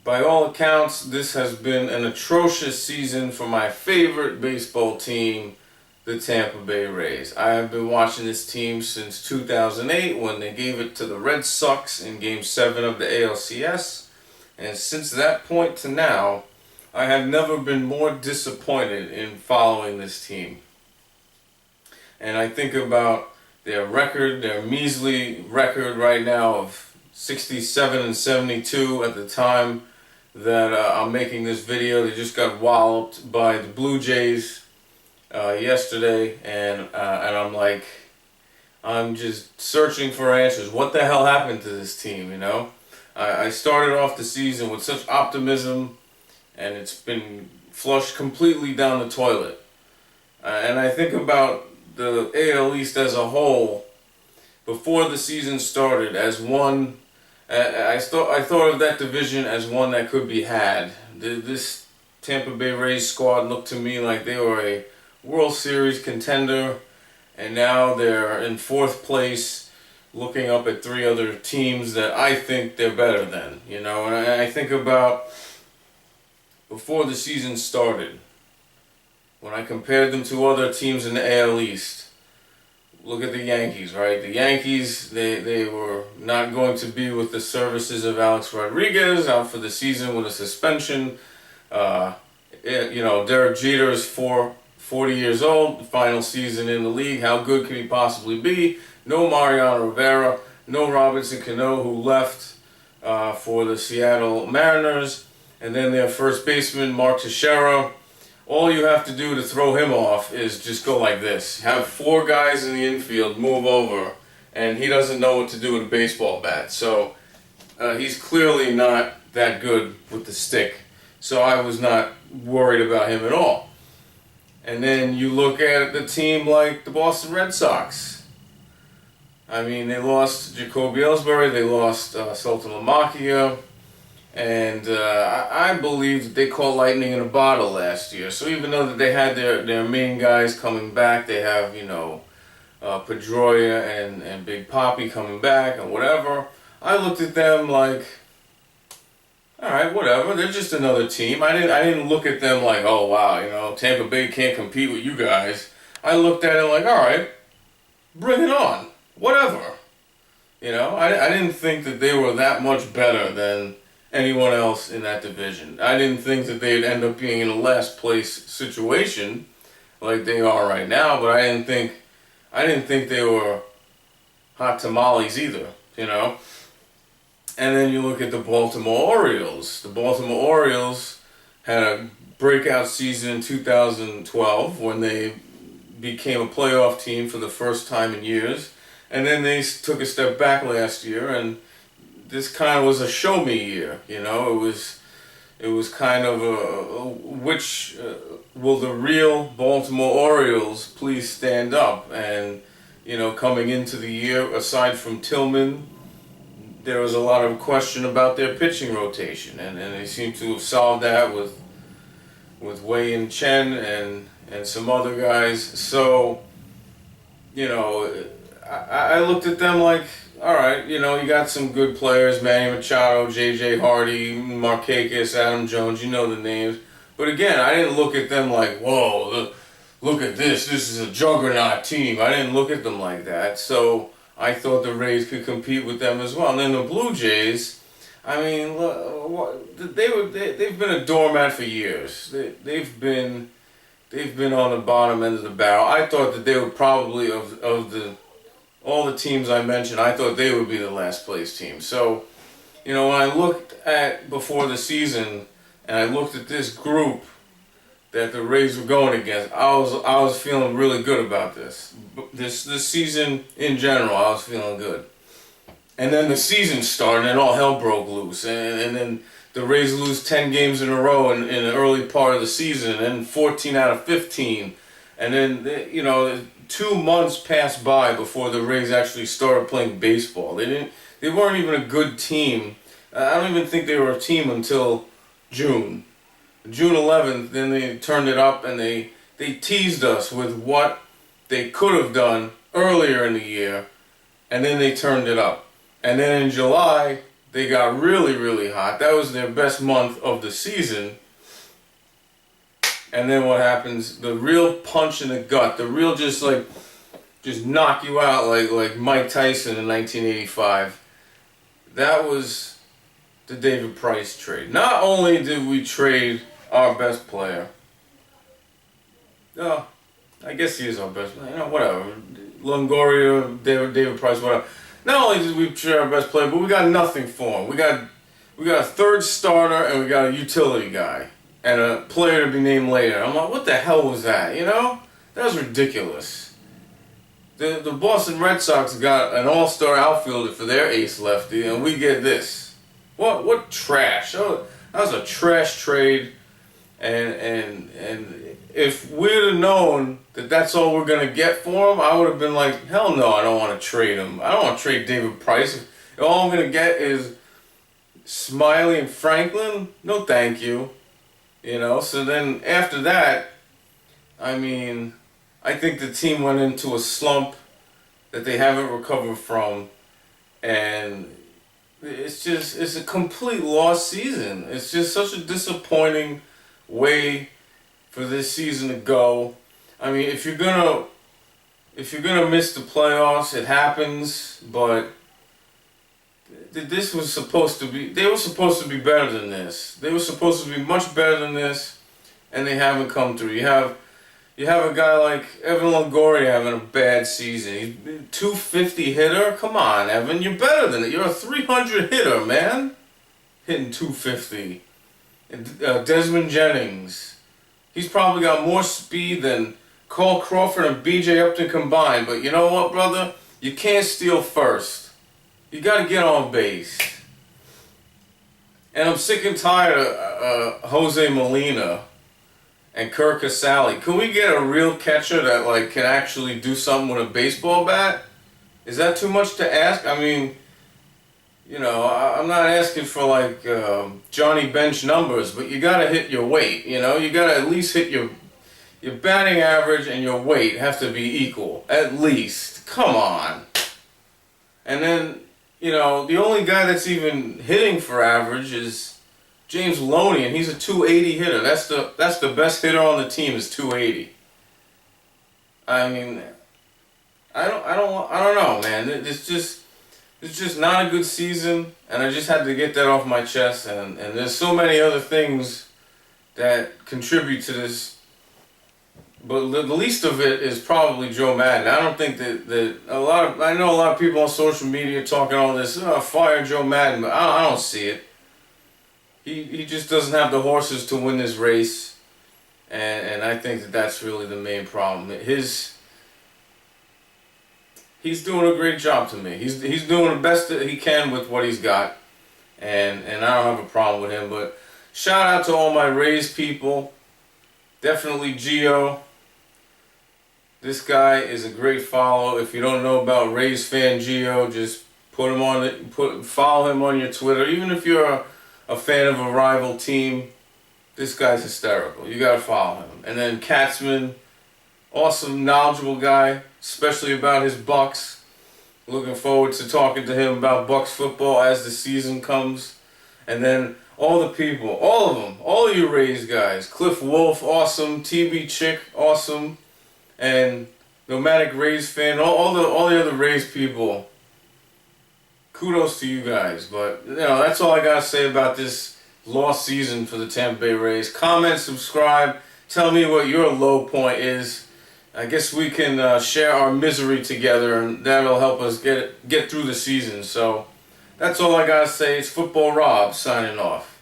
By all accounts, this has been an atrocious season for my favorite baseball team, the Tampa Bay Rays. I have been watching this team since 2008 when they gave it to the Red Sox in Game 7 of the ALCS. And since that point to now, I have never been more disappointed in following this team. And I think about their record, their measly record right now of 67-72 at the time that I'm making this video. They just got walloped by the Blue Jays yesterday, and I'm just searching for answers. What the hell happened to this team, you know? I started off the season with such optimism, and it's been flushed completely down the toilet. And I think about the AL East as a whole before the season started as one. I thought of that division as one that could be had. This Tampa Bay Rays squad looked to me like they were a World Series contender, and now they're in 4th place, looking up at 3 other teams that I think they're better than. You know, and I think about before the season started, when I compared them to other teams in the AL East. Look at the Yankees, right? The Yankees, they were not going to be with the services of Alex Rodriguez, out for the season with a suspension. Derek Jeter is 40 years old, final season in the league. How good could he possibly be? No Mariano Rivera, no Robinson Cano, who left for the Seattle Mariners, and then their first baseman, Mark Teixeira. All you have to do to throw him off is just go like this. Have 4 guys in the infield move over, and he doesn't know what to do with a baseball bat. So he's clearly not that good with the stick. So I was not worried about him at all. And then you look at the team like the Boston Red Sox. I mean, they lost Jacoby Ellsbury, they lost Sultan Lamakia. And I believe that they caught lightning in a bottle last year. So even though that they had their main guys coming back, they have, Pedroia and Big Papi coming back and whatever. I looked at them like, all right, whatever. They're just another team. I didn't look at them like, oh wow, Tampa Bay can't compete with you guys. I looked at it like, all right, bring it on, whatever. I didn't think that they were that much better than anyone else in that division. I didn't think that they'd end up being in a last place situation like they are right now, but I didn't think they were hot tamales either, And then you look at the Baltimore Orioles. The Baltimore Orioles had a breakout season in 2012 when they became a playoff team for the first time in years, and then they took a step back last year, and this kind of was a show me year, It was kind of which will the real Baltimore Orioles please stand up? And coming into the year, aside from Tillman, there was a lot of question about their pitching rotation, and they seem to have solved that with Wei and Chen and some other guys. So I looked at them like, all right, you got some good players, Manny Machado, J.J. Hardy, Markakis, Adam Jones, the names. But again, I didn't look at them like, whoa, look at this. This is a juggernaut team. I didn't look at them like that. So I thought the Rays could compete with them as well. And then the Blue Jays, I mean, they've been a doormat for years. They've been on the bottom end of the barrel. I thought that they were probably of all the teams I mentioned, I thought they would be the last place team. So, when I looked at before the season and I looked at this group that the Rays were going against, I was feeling really good about this. This season in general, I was feeling good. And then the season started and all hell broke loose. And then the Rays lose 10 games in a row in the early part of the season, and 14 out of 15. And then, 2 months passed by before the Rays actually started playing baseball. They weren't even a good team. I don't even think they were a team until June. June 11th, then they turned it up, and they teased us with what they could have done earlier in the year, and then they turned it up. And then in July, they got really, really hot. That was their best month of the season. And then what happens? The real punch in the gut. The real just knock you out like Mike Tyson in 1985. That was the David Price trade. Not only did we trade our best player. No, I guess he is our best player. You know, whatever. Longoria, David Price, whatever. Not only did we trade our best player, but we got nothing for him. We got a third starter and we got a utility guy and a player to be named later. I'm like, what the hell was that? You know, that was ridiculous. The Boston Red Sox got an all-star outfielder for their ace lefty, and we get this. What trash? Oh, that was a trash trade. And if we'd have known that that's all we're gonna get for him, I would have been like, hell no, I don't want to trade him. I don't want to trade David Price. If all I'm gonna get is Smiley and Franklin, no thank you. You know. So then after that, I mean, I think the team went into a slump that they haven't recovered from, and it's a complete lost season. It's just such a disappointing way for this season to go. I mean, if you're gonna miss the playoffs, it happens. But this was supposed to be. They were supposed to be better than this. They were supposed to be much better than this, and they haven't come through. You have a guy like Evan Longoria having a bad season. He's a 250 hitter. Come on, Evan, you're better than it. You're a 300 hitter, man. Hitting 250. And, Desmond Jennings. He's probably got more speed than Cole Crawford and B.J. Upton combined. But you know what, brother? You can't steal first. You got to get on base. And I'm sick and tired of Jose Molina and Kirk Casale. Can we get a real catcher that can actually do something with a baseball bat? Is that too much to ask? I mean, you know, I'm not asking for Johnny Bench numbers, but you gotta hit your weight. You know, you gotta at least hit your batting average and your weight have to be equal, at least. Come on. And then, you know, the only guy that's even hitting for average is James Loney, and he's a 280 hitter. That's the best hitter on the team is 280. I mean, I don't know, man. It's just not a good season, and I just had to get that off my chest. And there's so many other things that contribute to this, but the least of it is probably Joe Madden. I don't think that I know a lot of people on social media talking all this, fire Joe Madden, but I don't see it. He just doesn't have the horses to win this race, and I think that's really the main problem. He's doing a great job to me. He's doing the best that he can with what he's got, and I don't have a problem with him. But shout out to all my Rays people. Definitely Gio. This guy is a great follow. If you don't know about Rays fan Gio, just follow him on your Twitter. Even if you're a fan of a rival team, this guy's hysterical. You gotta follow him. And then Katzman, awesome, knowledgeable guy, especially about his Bucks. Looking forward to talking to him about Bucks football as the season comes. And then all the people, all of them, all you Rays guys. Cliff Wolf, awesome. TB Chick, awesome. And Nomadic Rays fan, all the other Rays people. Kudos to you guys. But, you know, that's all I got to say about this lost season for the Tampa Bay Rays. Comment, subscribe. Tell me what your low point is. I guess we can share our misery together, and that'll help us get through the season. So that's all I got to say. It's Football Rob signing off.